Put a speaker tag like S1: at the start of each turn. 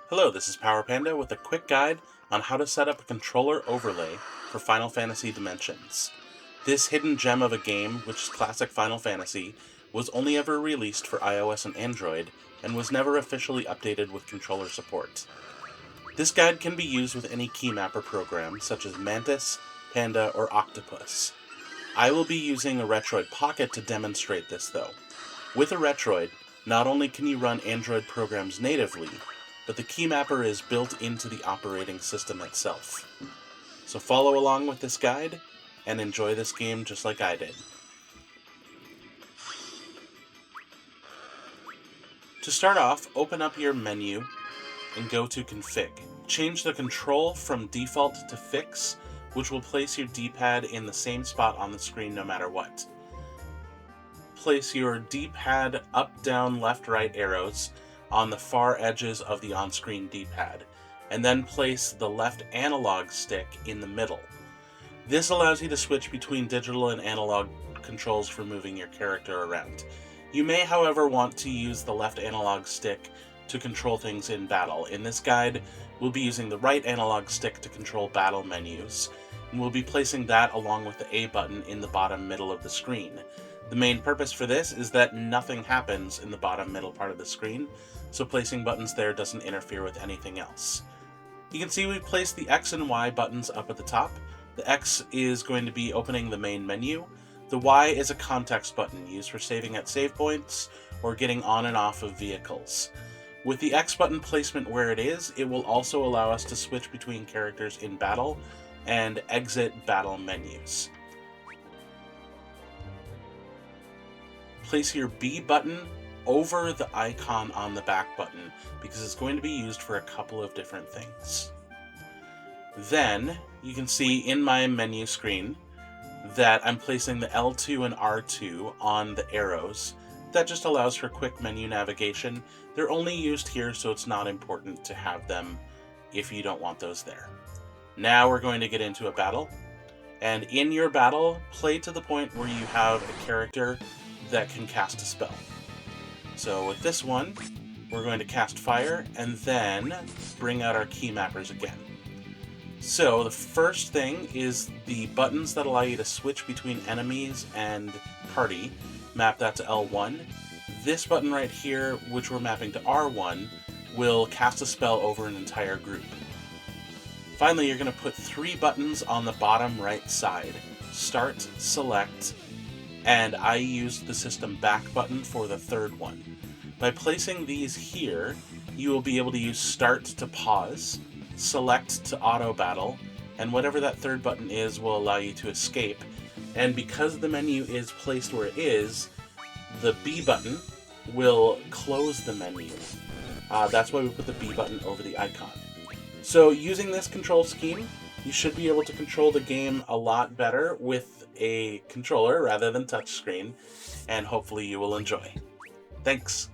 S1: Hello, this is Power Panda with a quick guide on how to set up a controller overlay for Final Fantasy Dimensions. This hidden gem of a game, which is classic Final Fantasy, was only ever released for iOS and Android, and was never officially updated with controller support. This guide can be used with any keymapper program, such as Mantis, Panda, or Octopus. I will be using a Retroid Pocket to demonstrate this though. With a Retroid, not only can you run Android programs natively, but the keymapper is built into the operating system itself. So follow along with this guide, and enjoy this game just like I did. To start off, open up your menu and go to Config. Change the control from default to fix, which will place your D-pad in the same spot on the screen no matter what. Place your D-pad up, down, left, right arrows on the far edges of the on-screen D-pad, and then place the left analog stick in the middle. This allows you to switch between digital and analog controls for moving your character around. You may, however, want to use the left analog stick to control things in battle. In this guide, we'll be using the right analog stick to control battle menus, and we'll be placing that along with the A button in the bottom middle of the screen. The main purpose for this is that nothing happens in the bottom middle part of the screen, so placing buttons there doesn't interfere with anything else. You can see we've placed the X and Y buttons up at the top. The X is going to be opening the main menu. The Y is a context button used for saving at save points or getting on and off of vehicles. With the X button placement where it is, it will also allow us to switch between characters in battle and exit battle menus. Place your B button over the icon on the back button because it's going to be used for a couple of different things. Then you can see in my menu screen that I'm placing the L2 and R2 on the arrows. That just allows for quick menu navigation. They're only used here, so it's not important to have them if you don't want those there. Now we're going to get into a battle, and in your battle, play to the point where you have a character that can cast a spell. So with this one, we're going to cast fire and then bring out our keymappers again. So the first thing is the buttons that allow you to switch between enemies and party. Map that to L1. This button right here, which we're mapping to R1, will cast a spell over an entire group. Finally, you're going to put 3 buttons on the bottom right side. Start, select, and I used the system back button for the third one. By placing these here, you will be able to use start to pause, select to auto battle, and whatever that third button is will allow you to escape. And because the menu is placed where it is, the B button will close the menu. That's why we put the B button over the icon. So using this control scheme, you should be able to control the game a lot better with a controller rather than touchscreen, and hopefully you will enjoy. Thanks!